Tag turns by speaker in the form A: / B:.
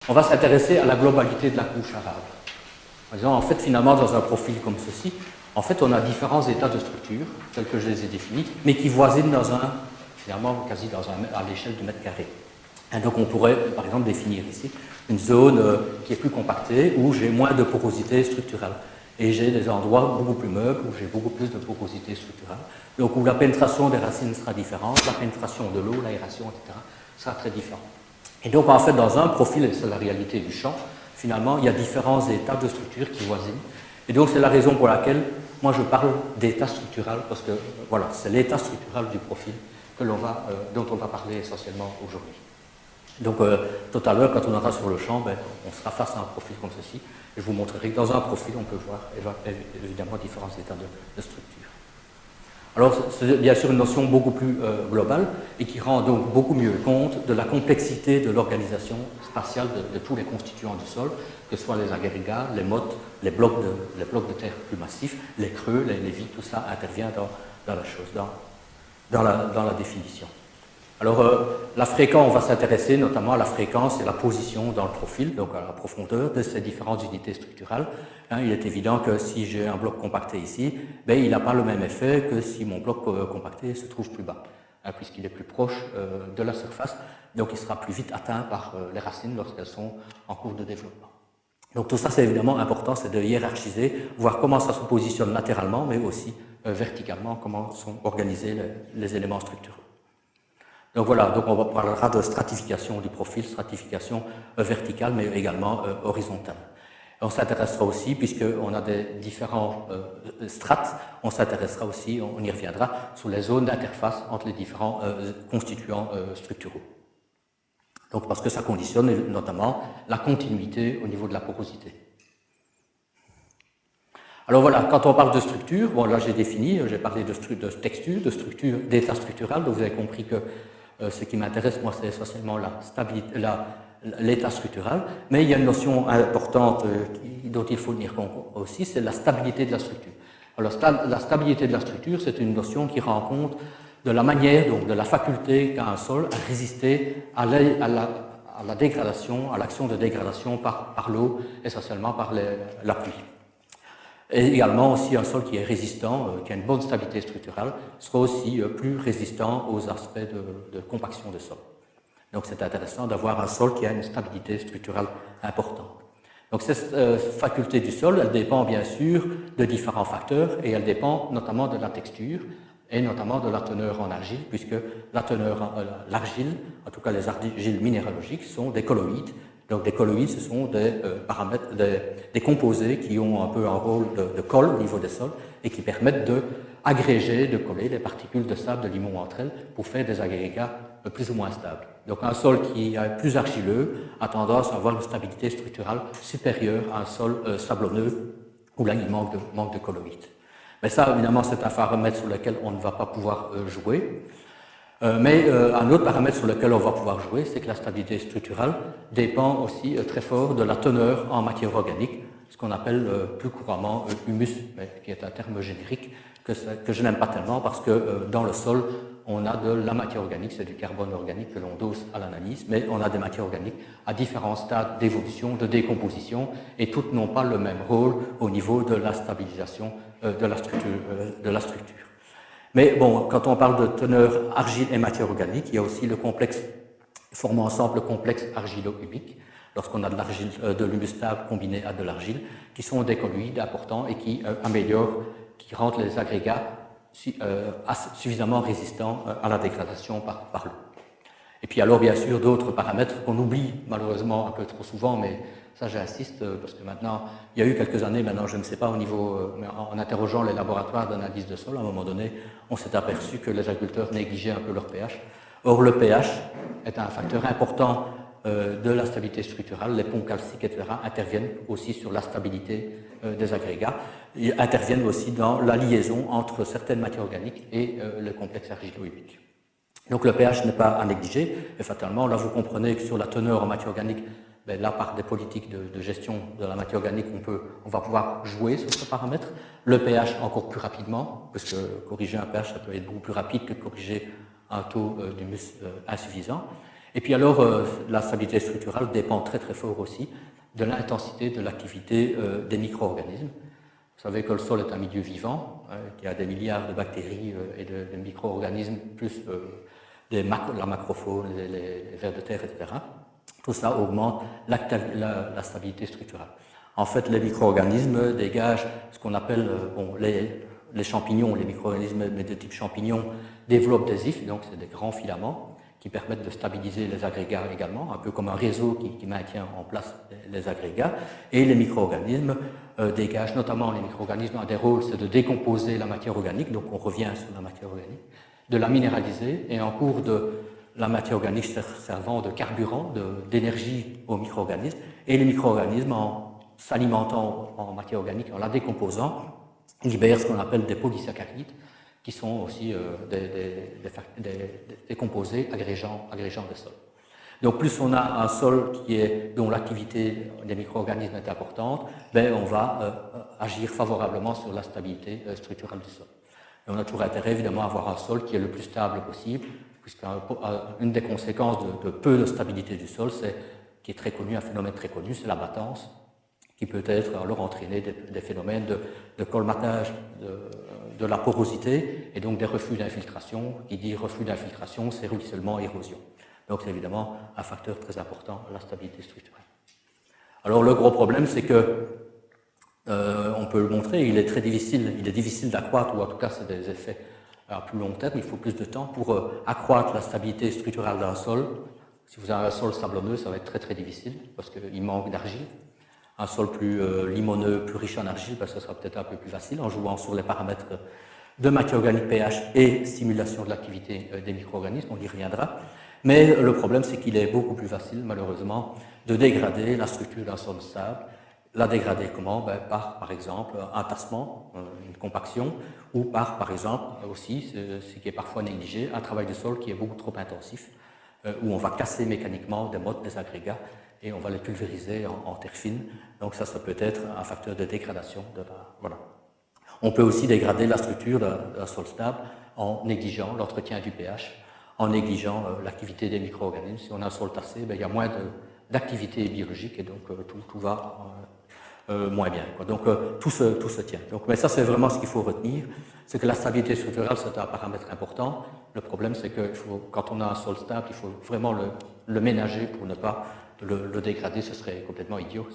A: on va s'intéresser à la globalité de la couche arable. En disant, en fait, finalement, dans un profil comme ceci, en fait, on a différents états de structure, tels que je les ai définis, mais qui voisinent finalement, quasi à l'échelle du mètre carré. Et donc, on pourrait, par exemple, définir ici une zone qui est plus compactée, où j'ai moins de porosité structurelle. Et j'ai des endroits beaucoup plus meubles, où j'ai beaucoup plus de porosité structurelle. Donc, où la pénétration des racines sera différente, la pénétration de l'eau, l'aération, etc., sera très différente. Et donc, en fait, dans un profil, et c'est la réalité du champ, finalement, il y a différents états de structure qui voisinent. Et donc, c'est la raison pour laquelle, moi, je parle d'état structural, parce que, voilà, c'est l'état structural du profil dont on va parler essentiellement aujourd'hui. Donc, tout à l'heure, quand on aura sur le champ, on sera face à un profil comme ceci. Et je vous montrerai que dans un profil, on peut voir évidemment différents états de structure. Alors, c'est bien sûr une notion beaucoup plus globale et qui rend donc beaucoup mieux compte de la complexité de l'organisation spatiale de tous les constituants du sol, que ce soit les agrégats, les mottes, les blocs de terre plus massifs, les creux, les vies, tout ça intervient dans la chose, dans la définition. Alors, la fréquence, on va s'intéresser notamment à la fréquence et la position dans le profil, donc à la profondeur de ces différentes unités structurales. Il est évident que si j'ai un bloc compacté ici, il n'a pas le même effet que si mon bloc compacté se trouve plus bas, puisqu'il est plus proche de la surface, donc il sera plus vite atteint par les racines lorsqu'elles sont en cours de développement. Donc tout ça, c'est évidemment important, c'est de hiérarchiser, voir comment ça se positionne latéralement, mais aussi verticalement, comment sont organisés les éléments structurels. Donc voilà, donc on parlera de stratification du profil, stratification verticale, mais également horizontale. On s'intéressera aussi, puisqu'on a des différents strates, on s'intéressera aussi, on y reviendra, sur les zones d'interface entre les différents constituants structuraux. Donc parce que ça conditionne notamment la continuité au niveau de la porosité. Alors voilà, quand on parle de structure, bon là j'ai parlé de texture, de structure, d'état structural, donc vous avez compris que ce qui m'intéresse, moi, c'est essentiellement l'état structural, mais il y a une notion importante dont il faut tenir compte aussi, c'est la stabilité de la structure. Alors, la stabilité de la structure, c'est une notion qui rend compte de la manière, donc de la faculté qu'a un sol à résister à la dégradation, à l'action de dégradation par l'eau, essentiellement par la pluie. Et également aussi un sol qui est résistant, qui a une bonne stabilité structurelle, sera aussi plus résistant aux aspects de compaction de sol. Donc c'est intéressant d'avoir un sol qui a une stabilité structurelle importante. Donc cette faculté du sol, elle dépend bien sûr de différents facteurs et elle dépend notamment de la texture et notamment de la teneur en argile, puisque l'argile, en tout cas les argiles minéralogiques, sont des colloïdes. Donc des colloïdes, ce sont des paramètres, des composés qui ont un peu un rôle de colle au niveau des sols et qui permettent d'agréger, de coller les particules de sable, de limon entre elles pour faire des agrégats plus ou moins stables. Donc un sol qui est plus argileux a tendance à avoir une stabilité structurale supérieure à un sol sablonneux où là il manque de colloïdes. Mais ça, évidemment, c'est un paramètre sur lequel on ne va pas pouvoir jouer. Mais un autre paramètre sur lequel on va pouvoir jouer, c'est que la stabilité structurelle dépend aussi très fort de la teneur en matière organique, ce qu'on appelle plus couramment humus, mais qui est un terme générique que je n'aime pas tellement parce que dans le sol, on a de la matière organique, c'est du carbone organique que l'on dose à l'analyse, mais on a des matières organiques à différents stades d'évolution, de décomposition, et toutes n'ont pas le même rôle au niveau de la stabilisation de la structure. Mais bon, quand on parle de teneur argile et matière organique, il y a aussi le complexe, formant ensemble le complexe argilo-humique, lorsqu'on a de l'humus stable combiné à de l'argile, qui sont des colloïdes importants et qui améliorent, qui rendent les agrégats suffisamment résistants à la dégradation par l'eau. Et puis alors, bien sûr, d'autres paramètres qu'on oublie malheureusement un peu trop souvent, mais ça j'insiste parce que maintenant, il y a eu quelques années, maintenant je ne sais pas au niveau, en interrogeant les laboratoires d'analyse de sol, à un moment donné, on s'est aperçu que les agriculteurs négligeaient un peu leur pH. Or, le pH est un facteur important de la stabilité structurelle. Les ponts calciques, etc., interviennent aussi sur la stabilité des agrégats. Ils interviennent aussi dans la liaison entre certaines matières organiques et le complexe argilo-humique. Donc le pH n'est pas à négliger, et fatalement, là vous comprenez que sur la teneur en matière organique, là par des politiques de gestion de la matière organique, on va pouvoir jouer sur ce paramètre. Le pH encore plus rapidement, parce que corriger un pH, ça peut être beaucoup plus rapide que de corriger un taux d'humus insuffisant. Et puis alors, la stabilité structurale dépend très très fort aussi de l'intensité de l'activité des micro-organismes. Vous savez que le sol est un milieu vivant, qu'il y a des milliards de bactéries et de micro-organismes, plus la macrofaune, les vers de terre, etc. Tout ça augmente la stabilité structurale. En fait, les micro-organismes dégagent ce qu'on appelle, les champignons, les micro-organismes de type champignon développent des ifs, donc c'est des grands filaments qui permettent de stabiliser les agrégats également, un peu comme un réseau qui maintient en place les agrégats. Et les micro-organismes dégagent, notamment les micro-organismes, un des rôles, c'est de décomposer la matière organique, donc on revient sur la matière organique, de la minéraliser, et en cours de la matière organique servant de carburant, d'énergie aux micro-organismes, et les micro-organismes, en s'alimentant en matière organique, en la décomposant, libèrent ce qu'on appelle des polysaccharides, qui sont aussi des composés agrégeants des sols. Donc plus on a un sol dont l'activité des micro-organismes est importante, on va agir favorablement sur la stabilité structurelle du sol. Et on a toujours intérêt évidemment à avoir un sol qui est le plus stable possible, puisqu'une des conséquences de peu de stabilité du sol, qui est très connu, un phénomène très connu, c'est la battance, qui peut être alors entraîner des phénomènes de colmatage de la porosité et donc des reflux d'infiltration. Qui dit reflux d'infiltration, c'est ruissellement, érosion. Donc c'est évidemment un facteur très important à la stabilité structurelle. Alors le gros problème, c'est que on peut le montrer, il est difficile d'accroître, ou en tout cas c'est des effets à plus long terme, il faut plus de temps pour accroître la stabilité structurelle d'un sol. Si vous avez un sol sablonneux, ça va être très très difficile parce qu'il manque d'argile. Un sol plus limoneux, plus riche en argile, ça sera peut-être un peu plus facile en jouant sur les paramètres de matière organique pH et stimulation de l'activité des micro-organismes, on y reviendra. Mais le problème, c'est qu'il est beaucoup plus facile, malheureusement, de dégrader la structure d'un sol stable. La dégrader comment? Par exemple, un tassement, une compaction, ou par exemple, aussi, ce qui est parfois négligé, un travail de sol qui est beaucoup trop intensif, où on va casser mécaniquement des mottes, des agrégats, et on va les pulvériser en terre fine. Donc ça peut être un facteur de dégradation de la... Voilà. On peut aussi dégrader la structure d'un sol stable en négligeant l'entretien du pH, en négligeant l'activité des micro-organismes. Si on a un sol tassé, il y a moins d'activité biologique et donc tout va moins bien. Donc tout se tient. Mais ça, c'est vraiment ce qu'il faut retenir, c'est que la stabilité structurelle, c'est un paramètre important. Le problème, c'est que quand on a un sol stable, il faut vraiment le ménager pour ne pas le dégrader. Ce serait complètement idiot.